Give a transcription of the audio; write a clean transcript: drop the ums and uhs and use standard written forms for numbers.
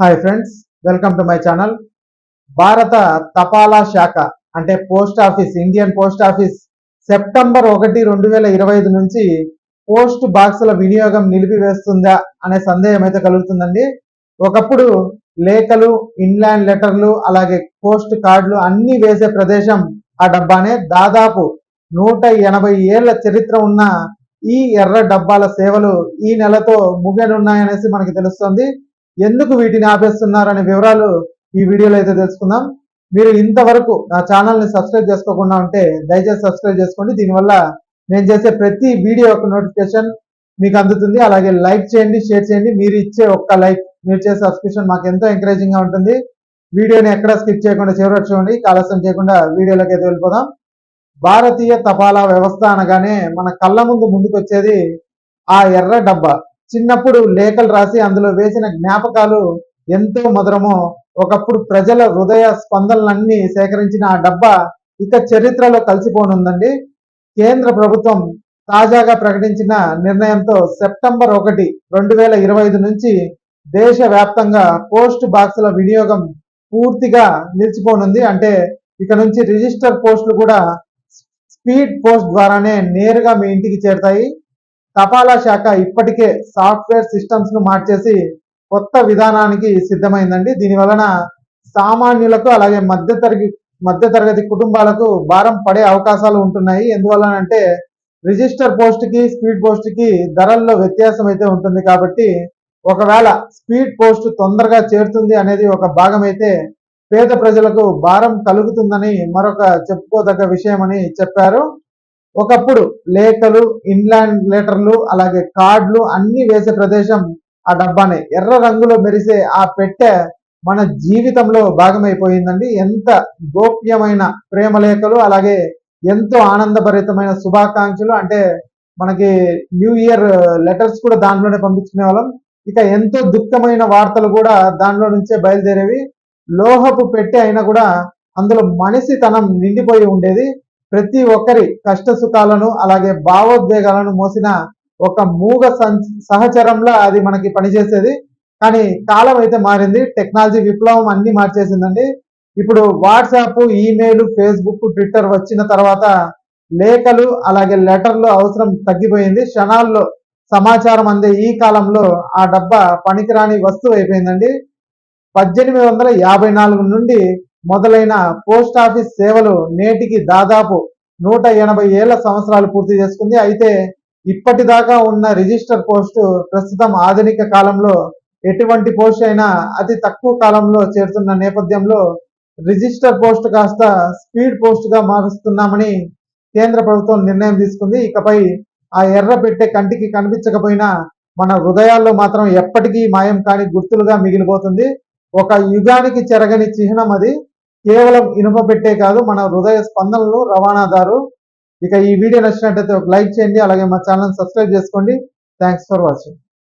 Hi friends, welcome to my channel. భారత తపాలా శాఖ అంటే post office, Indian post office September 1, 2025 నుంచి పోస్ట్ బాక్సుల వినియోగం నిలిపివేస్తుందా అనే సందేహం అయితే కలుగుతుందండి. ఒకప్పుడు లేఖలు, ఇన్లాండ్ లెటర్లు, అలాగే పోస్ట్ కార్డులు అన్ని వేసే ప్రదేశం ఆ డబ్బానే. దాదాపు 180 ఏళ్ల చరిత్ర ఉన్న ఈ ఎర్ర డబ్బాల సేవలు ఈ నెలతో ముగియనున్నాయనేసి మనకి తెలుస్తుంది. ఎందుకు వీటిని ఆపేస్తున్నారనే వివరాలు ఈ వీడియోలో అయితే తెలుసుకుందాం. మీరు ఇంతవరకు నా ఛానల్ని సబ్స్క్రైబ్ చేసుకోకుండా ఉంటే దయచేసి సబ్స్క్రైబ్ చేసుకోండి. దీనివల్ల నేను చేసే ప్రతి వీడియో యొక్క నోటిఫికేషన్ మీకు అందుతుంది. అలాగే లైక్ చేయండి, షేర్ చేయండి. మీరు ఇచ్చే ఒక్క లైక్, మీరు చేసే సబ్స్క్రిప్షన్ మాకు ఎంతో ఎంకరేజింగ్గా ఉంటుంది. వీడియోని ఎక్కడ స్కిప్ చేయకుండా చివరికి చూడండి. ఆలస్యం చేయకుండా వీడియోలోకి అయితే వెళ్ళిపోదాం. భారతీయ తపాలా వ్యవస్థ అనగానే మన కళ్ళ ముందుకు వచ్చేది ఆ ఎర్ర డబ్బా. చిన్నప్పుడు లేఖలు రాసి అందులో వేసిన జ్ఞాపకాలు ఎంతో మధురమో. ఒకప్పుడు ప్రజల హృదయ స్పందనలన్నీ సేకరించిన ఆ డబ్బా ఇక చరిత్రలో కలిసిపోనుందండి. కేంద్ర ప్రభుత్వం తాజాగా ప్రకటించిన నిర్ణయంతో సెప్టెంబర్ 1, 2025 నుంచి దేశవ్యాప్తంగా పోస్ట్ బాక్సుల వినియోగం పూర్తిగా నిలిచిపోనుంది. అంటే ఇక నుంచి రిజిస్టర్ పోస్టులు కూడా స్పీడ్ పోస్ట్ ద్వారానే నేరుగా మీ ఇంటికి చేరుతాయి. తపాలా శాఖ ఇప్పటికే సాఫ్ట్వేర్ సిస్టమ్స్ ను మార్చేసి కొత్త విధానానికి సిద్ధమైందండి. దీని వలన సామాన్యులకు అలాగే మధ్యతరగతి కుటుంబాలకు భారం పడే అవకాశాలు ఉంటున్నాయి. ఎందువలనంటే రిజిస్టర్ పోస్ట్ కి స్పీడ్ పోస్ట్ కి ధరల్లో వ్యత్యాసం అయితే ఉంటుంది. కాబట్టి ఒకవేళ స్పీడ్ పోస్ట్ తొందరగా చేరుతుంది అనేది ఒక భాగం అయితే పేద ప్రజలకు భారం కలుగుతుందని మరొక చెప్పుకోదగ్గ విషయం అని చెప్పారు. ఒకప్పుడు లేఖలు, ఇన్లాండ్ లెటర్లు, అలాగే కార్డులు అన్ని వేసే ప్రదేశం ఆ డబ్బానే. ఎర్ర రంగులో మెరిసే ఆ పెట్టె మన జీవితంలో భాగమైపోయిందండి. ఎంత గోప్యమైన ప్రేమ లేఖలు, అలాగే ఎంతో ఆనందభరితమైన శుభాకాంక్షలు. అంటే మనకి న్యూ ఇయర్ లెటర్స్ కూడా దాంట్లోనే పంపించుకునే వాళ్ళం. ఇక ఎంతో దుఃఖమైన వార్తలు కూడా దానిలో నుంచే బయలుదేరేవి. లోహపు పెట్టె అయినా కూడా అందులో మనిషితనం నిండిపోయి ఉండేది. ప్రతి ఒక్కరి కష్ట సుఖాలను అలాగే భావోద్వేగాలను మోసిన ఒక మూగ సహచరంలో అది మనకి పనిచేసేది. కానీ కాలం అయితే మారింది. టెక్నాలజీ విప్లవం అన్ని మార్చేసిందండి. ఇప్పుడు వాట్సాప్, ఈమెయిల్, ఫేస్బుక్, ట్విట్టర్ వచ్చిన తర్వాత లేఖలు అలాగే లెటర్లు అవసరం తగ్గిపోయింది. క్షణాల్లో సమాచారం అందే ఈ కాలంలో ఆ డబ్బా పనికిరాని వస్తువు అయిపోయిందండి. 1854 నుండి మొదలైన పోస్ట్ ఆఫీస్ సేవలు నేటికి దాదాపు 180 ఏళ్ల సంవత్సరాలు పూర్తి చేసుకుంది. అయితే ఇప్పటిదాకా ఉన్న రిజిస్టర్ పోస్టు ప్రస్తుతం ఆధునిక కాలంలో ఎటువంటి పోస్ట్ అయినా అతి తక్కువ కాలంలో చేరుతున్న నేపథ్యంలో రిజిస్టర్ పోస్ట్ కాస్త స్పీడ్ పోస్ట్ గా మారుస్తున్నామని కేంద్ర ప్రభుత్వం నిర్ణయం తీసుకుంది. ఇకపై ఆ ఎర్ర పెట్టె కంటికి కనిపించకపోయినా మన హృదయాల్లో మాత్రం ఎప్పటికీ మాయం కాని గుర్తులుగా మిగిలిపోతుంది. ఒక యుగానికి చెరగని చిహ్నం అది. కేవలం ఇనుప పెట్టే కాదు, మన హృదయ స్పందనలు రవాణాదారు. ఇక ఈ వీడియో నచ్చినట్లయితే ఒక లైక్ చేయండి, అలాగే మా ఛానల్ సబ్స్క్రైబ్ చేసుకోండి. Thanks for watching.